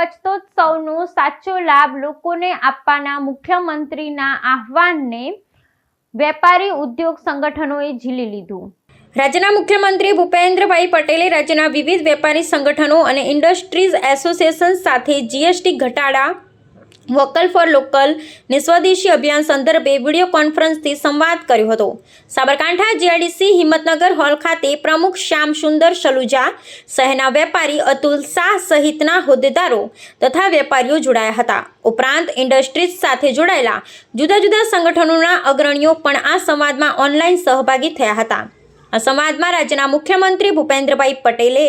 બચતોત્સવનો સાચો લાભ લોકોને આપવાના મુખ્યમંત્રીના આહ્વાનને વેપારી ઉદ્યોગ સંગઠનોએ ઝીલી લીધું। રાજ્યના મુખ્યમંત્રી ભૂપેન્દ્રભાઈ પટેલે રાજ્યના વિવિધ વેપારી સંગઠનો અને ઇન્ડસ્ટ્રીઝ એસોસિએશન સાથે જીએસટી ઘટાડા, વોકલ ફોર લોકલ ને સ્વદેશી અભિયાન સંદર્ભે વિડીયો કોન્ફરન્સથી સંવાદ કર્યો હતો। સાબરકાંઠા જીઆઈડીસી હિંમતનગર હોલ ખાતે પ્રમુખ શ્યામ સુંદર સલુજા, શહેરના વેપારી અતુલ શાહ સહિતના હોદ્દેદારો તથા વેપારીઓ જોડાયા હતા। ઉપરાંત ઇન્ડસ્ટ્રીઝ સાથે જોડાયેલા જુદા જુદા સંગઠનોના અગ્રણીઓ પણ આ સંવાદમાં ઓનલાઈન સહભાગી થયા હતા। આ સંવાદમાં રાજ્યના મુખ્યમંત્રી ભૂપેન્દ્રભાઈ પટેલે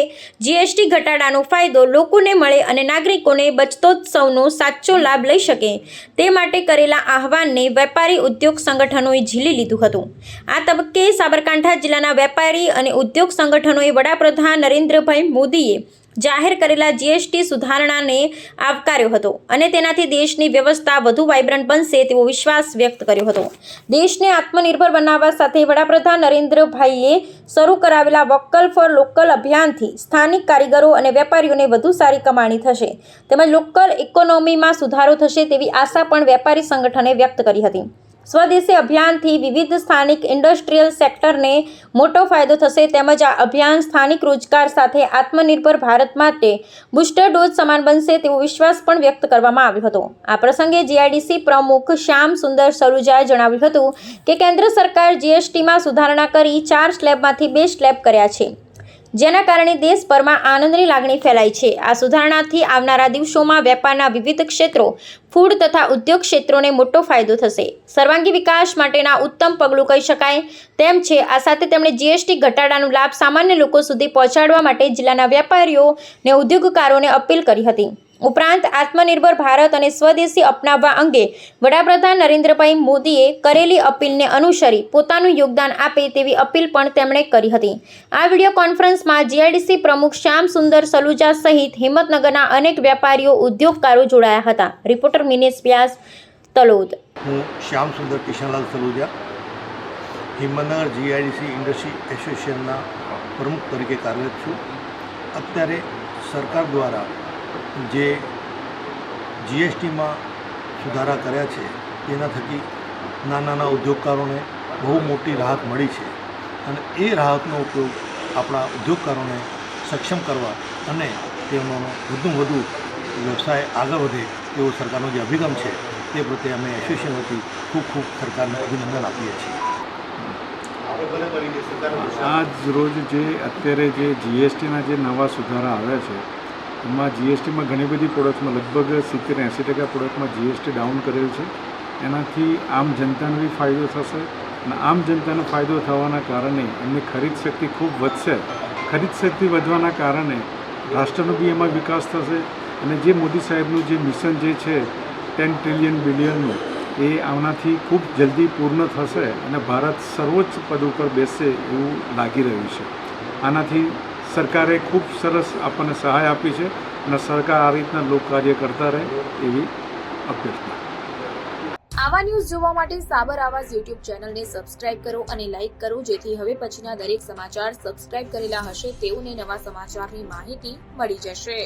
જીએસટી ઘટાડાનો ફાયદો લોકોને મળે અને નાગરિકોને બચતોત્સવનો સાચો લાભ લઈ શકે તે માટે કરેલા આહ્વાનને વેપારી ઉદ્યોગ સંગઠનોએ ઝીલી લીધું હતું। આ તબક્કે સાબરકાંઠા જિલ્લાના વેપારી અને ઉદ્યોગ સંગઠનોએ વડાપ્રધાન નરેન્દ્રભાઈ મોદીએ જાહેર કરેલા જીએસટી સુધારણાને આવકાર્યો હતો અને તેનાથી દેશની વ્યવસ્થા વધુ વાઇબ્રન્ટ બનશે તેવો વિશ્વાસ વ્યક્ત કર્યો હતો। દેશને આત્મનિર્ભર બનાવવા સાથે વડાપ્રધાન નરેન્દ્રભાઈએ શરૂ કરાવેલા વોકલ ફોર લોકલ અભિયાનથી સ્થાનિક કારીગરો અને વેપારીઓને વધુ સારી કમાણી થશે તેમજ લોકલ ઇકોનોમીમાં સુધારો થશે તેવી આશા પણ વેપારી સંગઠને વ્યક્ત કરી હતી। સ્વદેશી અભિયાનથી વિવિધ સ્થાનિક ઇન્ડસ્ટ્રીયલ સેક્ટરને મોટો ફાયદો થશે તેમજ આ અભિયાન સ્થાનિક રોજગાર સાથે આત્મનિર્ભર ભારત માટે બુસ્ટર ડોઝ સમાન બનશે તેવો વિશ્વાસ પણ વ્યક્ત કરવામાં આવ્યો હતો। આ પ્રસંગે જીઆઈડીસી પ્રમુખ શ્યામ સુંદર સલુજાએ જણાવ્યું હતું કે કેન્દ્ર સરકાર જીએસટીમાં સુધારણા કરી 4 સ્લેબમાંથી 2 સ્લેબ કર્યા છે, જેના કારણે દેશભરમાં આનંદની લાગણી ફેલાઈ છે। આ સુધારણાથી આવનારા દિવસોમાં વેપારના વિવિધ ક્ષેત્રો, ફૂડ તથા ઉદ્યોગ ક્ષેત્રોને મોટો ફાયદો થશે, સર્વાંગી વિકાસ માટેના ઉત્તમ પગલું કહી શકાય તેમ છે। આ સાથે તેમણે જીએસટી ઘટાડાનો લાભ સામાન્ય લોકો સુધી પહોંચાડવા માટે જિલ્લાના વેપારીઓ અને ઉદ્યોગકારોને અપીલ કરી હતી। ઉપરાંત આત્મનિર્ભર ભારત અને સ્વદેશી અપનાવવા અંગે વડાપ્રધાન નરેન્દ્રભાઈ મોદીએ કરેલી અપીલને અનુસરી પોતાનું યોગદાન આપે તેવી અપીલ પણ તેમણે કરી હતી। આ વિડીયો કોન્ફરન્સમાં જીઆઈડીસી પ્રમુખ શ્યામ સુંદર સલુજા સહિત હિંમતનગરના અનેક વેપારીઓ, ઉદ્યોગકારો જોડાયા હતા। રિપોર્ટર મિનેશ વ્યાસ, તલોદ। હું શ્યામ સુંદર કિશનલાલ સલુજા હિંમતનગર જીઆઈડીસી ઇન્ડસ્ટ્રી એસોસિએશનના પ્રમુખ તરીકે કાર્યરત છું। અત્યારે સરકાર દ્વારા જે જીએસટીમાં સુધારા કર્યા છે તેના થકી નાના ઉદ્યોગકારોને બહુ મોટી રાહત મળી છે અને એ રાહતનો ઉપયોગ આપણા ઉદ્યોગકારોને સક્ષમ કરવા અને તેમનો વધુમાં વધુ વ્યવસાય આગળ વધે તેવો સરકારનો જે અભિગમ છે તે પ્રત્યે અમે એસોસિએશન વતી ખૂબ સરકારને અભિનંદન આપીએ છીએ। આજ રોજ જે અત્યારે જે જીએસટીના જે નવા સુધારા આવ્યા છે એમાં જીએસટીમાં ઘણી બધી પ્રોડક્ટ્સમાં લગભગ 70-80% પ્રોડક્ટમાં જીએસટી ડાઉન કરેલ છે। એનાથી આમ જનતાને બી ફાયદો થશે અને આમ જનતાનો ફાયદો થવાના કારણે એમની ખરીદ શક્તિ ખૂબ વધશે। ખરીદ શક્તિ વધવાના કારણે રાષ્ટ્રનો બી એમાં વિકાસ થશે અને જે મોદી સાહેબનું જે મિશન જે છે 10 ટ્રિલિયન બિલિયનનું એ આનાથી ખૂબ જલ્દી પૂર્ણ થશે અને ભારત સર્વોચ્ચ પદ ઉપર બેસશે એવું લાગી રહ્યું છે। આનાથી સરકારે ખૂબ સરસ આપણને સહાય આપી છે અને સરકાર આ રીતના લોક કાર્ય કરતા રહે એવી અપેક્ષા। આવા ન્યૂઝ જોવા માટે સાબર આવાઝ યુટ્યુબ ચેનલને સબસ્ક્રાઇબ કરો અને લાઇક કરો, જેથી હવે પછીના દરેક સમાચાર સબસ્ક્રાઇબ કરેલા હશે તેઓને નવા સમાચારની માહિતી મળી જશે।